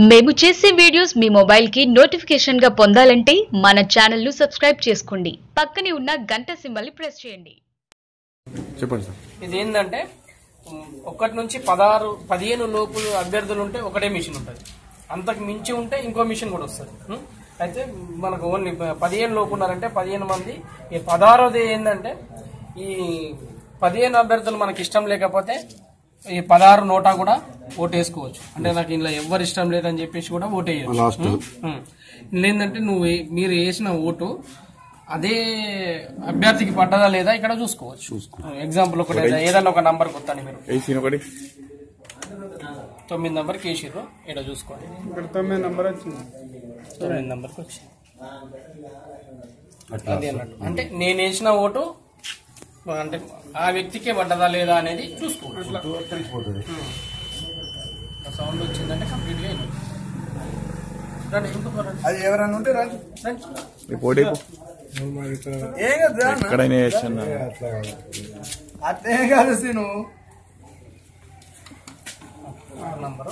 మేము చేసే వీడియోస్ మీ మొబైల్ కి నోటిఫికేషన్ గా పొందాలంటే మన ఛానల్ ను సబ్స్క్రైబ్ చేసుకోండి. పక్కనే ఉన్న గంట సింబల్ ని ప్రెస్ చేయండి. చెప్పండి సార్. ఇది ఏంటంటే 1 నుంచి 15 లోపు అభ్యర్థులు ఉంటే ఒకటే మిషన్ ఉంటుంది. అంతకు మించి ఉంటే ఇంకో మిషన్ కూడా వస్తుంది. అయితే మనకు ఓన్లీ 15 లోపు ఉన్నారంటే 15 మంది. ఈ 16ది ఏంటంటే ఈ 15 అభ్యర్థులు మనకి ఇష్టం లేకపోతే ఈ 16 నోటా కూడా ఓటేసుకోవచ్చు. అంటే నాకు ఇంట్లో ఎవరు ఇష్టం లేదని చెప్పేసి కూడా ఓటేయచ్చు. ఏంటంటే మీరు వేసిన ఓటు అదే అభ్యర్థికి పడ్డదా లేదా ఇక్కడ చూసుకోవచ్చు. ఎగ్జాంపుల్ ఒకటి ఏదన్నా ఒక నంబర్ కొత్తాను మీరు 9 నంబర్కి వేసిర్రు ఇక్కడ చూసుకోండి. 9 నంబర్కి వచ్చి అది అన్నట్టు అంటే నేను వేసిన ఓటు అంటే ఆ వ్యక్తికే పడ్డదా లేదా అనేది చూసుకోవచ్చు. సౌండ్ వచ్చిందంటే కంప్లీట్ గా అది ఎవరన్నా ఉంటే అట్లే కాదు నువ్వు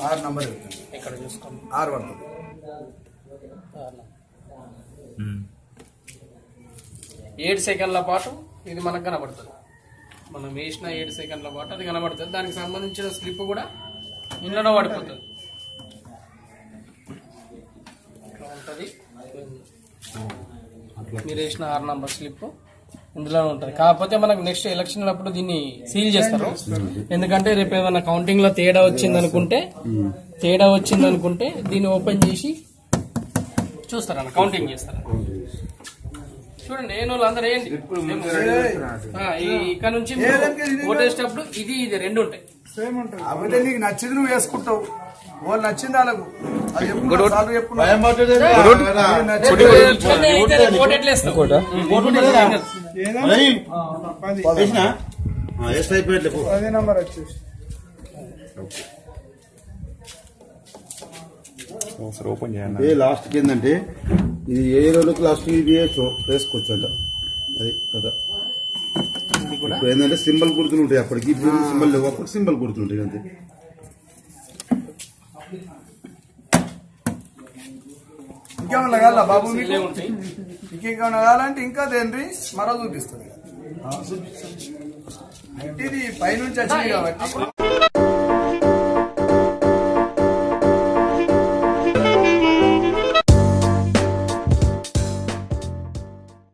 6 నంబర్ ఇక్కడ చూసుకోండి. 6 పడుతుంది. 7 సెకండ్ల పాటు ఇది మనకు కనబడుతుంది. మనం వేసిన 7 సెకండ్ల పాటు అది కనబడుతుంది. దానికి సంబంధించిన స్లిప్ కూడా ఇందులో పడిపోతుంది. ఉంటుంది మీరు వేసిన 6 నంబర్ స్లిప్ ఇందులో ఉంటుంది. కాకపోతే మనకు నెక్స్ట్ ఎలక్షన్ అప్పుడు దీన్ని సీల్ చేస్తారు. ఎందుకంటే రేపు ఏదైనా కౌంటింగ్ లో తేడా వచ్చిందనుకుంటే దీన్ని ఓపెన్ చేసి చూస్తారన్న కౌంటింగ్ చేస్తారు. చూడండి నేను అందరూ ఏంటి ఇక్కడ నుంచి ఓటేసేటప్పుడు ఇది రెండు ఉంటాయి. అదే నీకు నచ్చింది నువ్వు వేసుకుంటావు. వాళ్ళు నచ్చింది వాళ్ళకు ఓపెన్ చేయండి. లాస్ట్ కి ఏంటంటే ఇది ఏ రోజుకి లాస్ట్ ఇది వేసుకోవచ్చు అంట. అది కదా ఇప్పుడు ఏంటంటే సింబల్ గుర్తులు ఉంటాయి. అప్పటికి సింబల్ లేవు, అప్పటికి సింబల్ గుర్తులు ఉంటాయి అంతే. ఇంకేమన్నా కావాలా బాబు? ఇంకేమన్నా కావాలంటే ఇంకా దేని మరో చూపిస్తుంది. ఇది పైనుంచి వచ్చింది కాబట్టి